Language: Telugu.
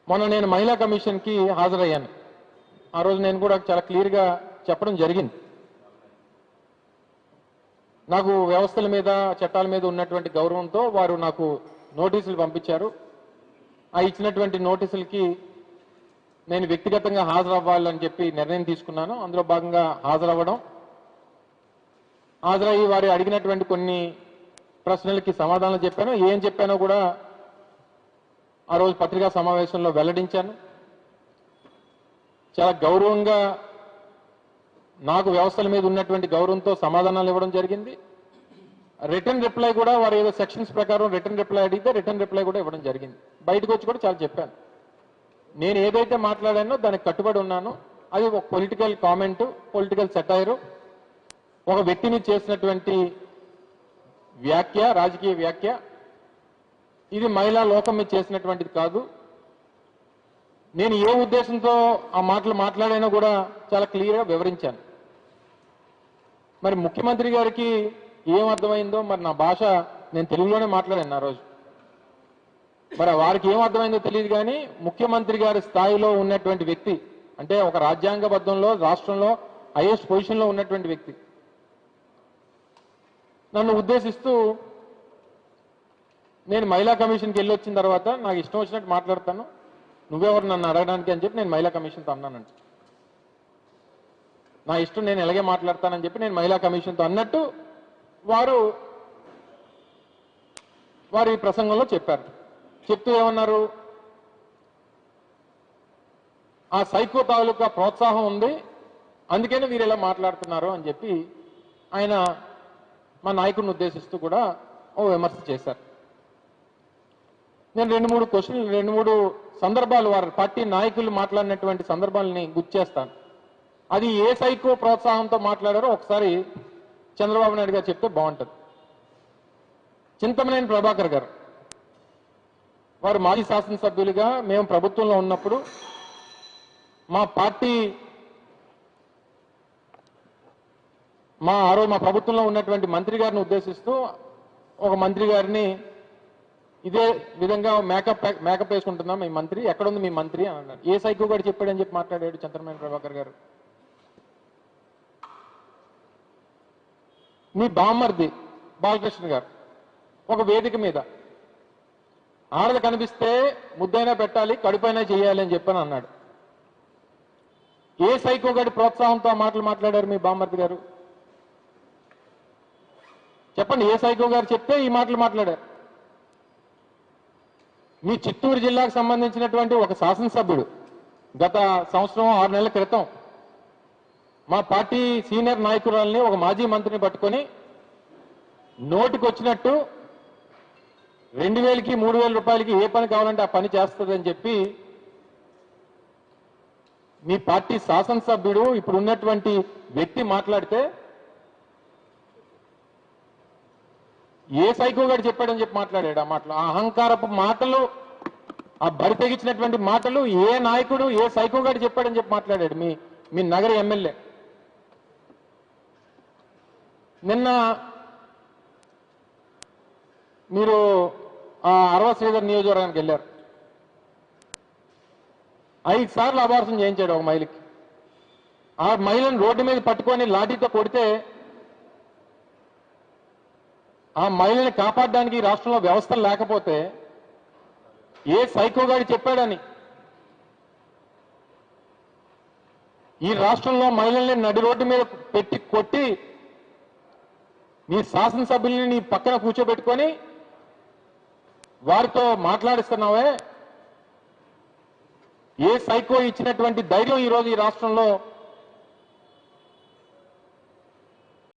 మొన్న నేను మహిళా కమిషన్కి హాజరయ్యాను. ఆ రోజు నేను కూడా చాలా క్లియర్గా చెప్పడం జరిగింది. నాకు వ్యవస్థల మీద చట్టాల మీద ఉన్నటువంటి గౌరవంతో వారు నాకు నోటీసులు పంపించారు. ఆ ఇచ్చినటువంటి నోటీసులకి నేను వ్యక్తిగతంగా హాజరవ్వాలని చెప్పి నిర్ణయం తీసుకున్నాను. అందులో భాగంగా హాజరయ్యి వారు అడిగినటువంటి కొన్ని ప్రశ్నలకి సమాధానాలు చెప్పాను. ఏం చెప్పానో కూడా ఆ రోజు పత్రికా సమావేశంలో వెల్లడించాను. చాలా గౌరవంగా నాకు వ్యవస్థల మీద ఉన్నటువంటి గౌరవంతో సమాధానాలు ఇవ్వడం జరిగింది. రిటర్న్ రిప్లై కూడా వారు ఏదో సెక్షన్స్ ప్రకారం రిటర్న్ రిప్లై అడిగితే రిటర్న్ రిప్లై కూడా ఇవ్వడం జరిగింది. బయటకు వచ్చి కూడా చాలా చెప్పాను. నేను ఏదైతే మాట్లాడానో దానికి కట్టుబడి ఉన్నాను. అది ఒక పొలిటికల్ కామెంట్, పొలిటికల్ సెటైరు, ఒక వ్యక్తిని చేసినటువంటి వ్యాఖ్య, రాజకీయ వ్యాఖ్య. ఇది మహిళా లోకం మీద చేసినటువంటిది కాదు. నేను ఏ ఉద్దేశంతో ఆ మాటలు మాట్లాడానో కూడా చాలా క్లియర్గా వివరించాను. మరి ముఖ్యమంత్రి గారికి ఏం అర్థమైందో, మరి నా భాష నేను తెలుగులోనే మాట్లాడాను ఆ రోజు. మరి వారికి ఏం అర్థమైందో తెలియదు. కానీ ముఖ్యమంత్రి గారి స్థాయిలో ఉన్నటువంటి వ్యక్తి, అంటే ఒక రాజ్యాంగబద్ధంలో రాష్ట్రంలో హైయెస్ట్ పొజిషన్లో ఉన్నటువంటి వ్యక్తి నన్ను ఉద్దేశిస్తూ, నేను మహిళా కమిషన్కి వెళ్ళి వచ్చిన తర్వాత నాకు ఇష్టం వచ్చినట్టు మాట్లాడతాను, నువ్వెవరు నన్ను అడగడానికి అని చెప్పి నేను మహిళా కమిషన్తో అన్నానంట. నా ఇష్టం, నేను ఎలాగే మాట్లాడతానని చెప్పి నేను మహిళా కమిషన్తో అన్నట్టు వారి ప్రసంగంలో చెప్పారు. చెప్తూ ఏమన్నారు, ఆ సైకో తాలూకా ప్రోత్సాహం ఉంది, అందుకని వీరు ఇలా మాట్లాడుతున్నారు అని చెప్పి ఆయన మా నాయకుడిని ఉద్దేశిస్తూ కూడా ఓ విమర్శ చేశారు. నేను 2-3 సందర్భాలు వారి పార్టీ నాయకులు మాట్లాడినటువంటి సందర్భాలని గుర్తు చేస్తాను. అది ఏ సైకో ప్రోత్సాహంతో మాట్లాడారో ఒకసారి చంద్రబాబు నాయుడు గారు చెప్తే బాగుంటుంది. చింతమనేని ప్రభాకర్ గారు, వారు మాజీ శాసనసభ్యులుగా మేము ప్రభుత్వంలో ఉన్నప్పుడు మా ప్రభుత్వంలో ఉన్నటువంటి మంత్రి గారిని ఉద్దేశిస్తూ ఒక మంత్రి గారిని ఇదే విధంగా మేకప్ వేసుకుంటున్నాం, మీ మంత్రి ఎక్కడుంది మీ మంత్రి అని అన్నారు. ఏ సైకో గారు చెప్పాడని చెప్పి మాట్లాడాడు చింతమనేని ప్రభాకర్ గారు. మీ బామ్మర్ది బాలకృష్ణ గారు ఒక వేదిక మీద ఆడది కనిపిస్తే ముద్దైనా పెట్టాలి, కడుపైనా చేయాలి అని చెప్పని అన్నాడు. ఏ సైకో గారి ప్రోత్సాహంతో మాటలు మాట్లాడారు మీ బామ్మర్ది గారు? చెప్పండి, ఏ సైకో గారు చెప్తే ఈ మాటలు మాట్లాడారు? మీ చిత్తూరు జిల్లాకు సంబంధించినటువంటి ఒక శాసనసభ్యుడు గత సంవత్సరం 6 నెలల క్రితం మా పార్టీ సీనియర్ నాయకురాలని, ఒక మాజీ మంత్రిని పట్టుకొని నోటికి వచ్చినట్టు 2000కి 3000 రూపాయలకి ఏ పని కావాలంటే ఆ పని చేస్తుందని చెప్పి మీ పార్టీ శాసనసభ్యుడు ఇప్పుడు ఉన్నటువంటి వ్యక్తి మాట్లాడితే ఏ సైకో గారు చెప్పాడని చెప్పి మాట్లాడాడు. ఆ మాటలు, ఆ అహంకారపు మాటలు, ఆ బరి తెగించినటువంటి మాటలు ఏ నాయకుడు, ఏ సైకో గారు చెప్పాడని చెప్పి మాట్లాడాడు మీ నగర ఎమ్మెల్యే. నిన్న మీరు ఆ అరవ శ్రీధర్ నియోజకవర్గానికి వెళ్ళారు. 5 సార్లు అబార్షన్ చేయించాడు ఒక మహిళకి. ఆ మహిళను రోడ్డు మీద పట్టుకొని లాఠీతో కొడితే ఆ మహిళని కాపాడడానికి రాష్ట్రంలో వ్యవస్థలు లేకపోతే ఏ సైకో గారు చెప్పాడని ఈ రాష్ట్రంలో మహిళల్ని నడి రోడ్డు మీద పెట్టి కొట్టి నీ శాసనసభ్యుల్ని నీ పక్కన కూర్చోబెట్టుకొని వారితో మాట్లాడిస్తున్నావే, ఏ సైకో ఇచ్చినటువంటి ధైర్యం ఈరోజు ఈ రాష్ట్రంలో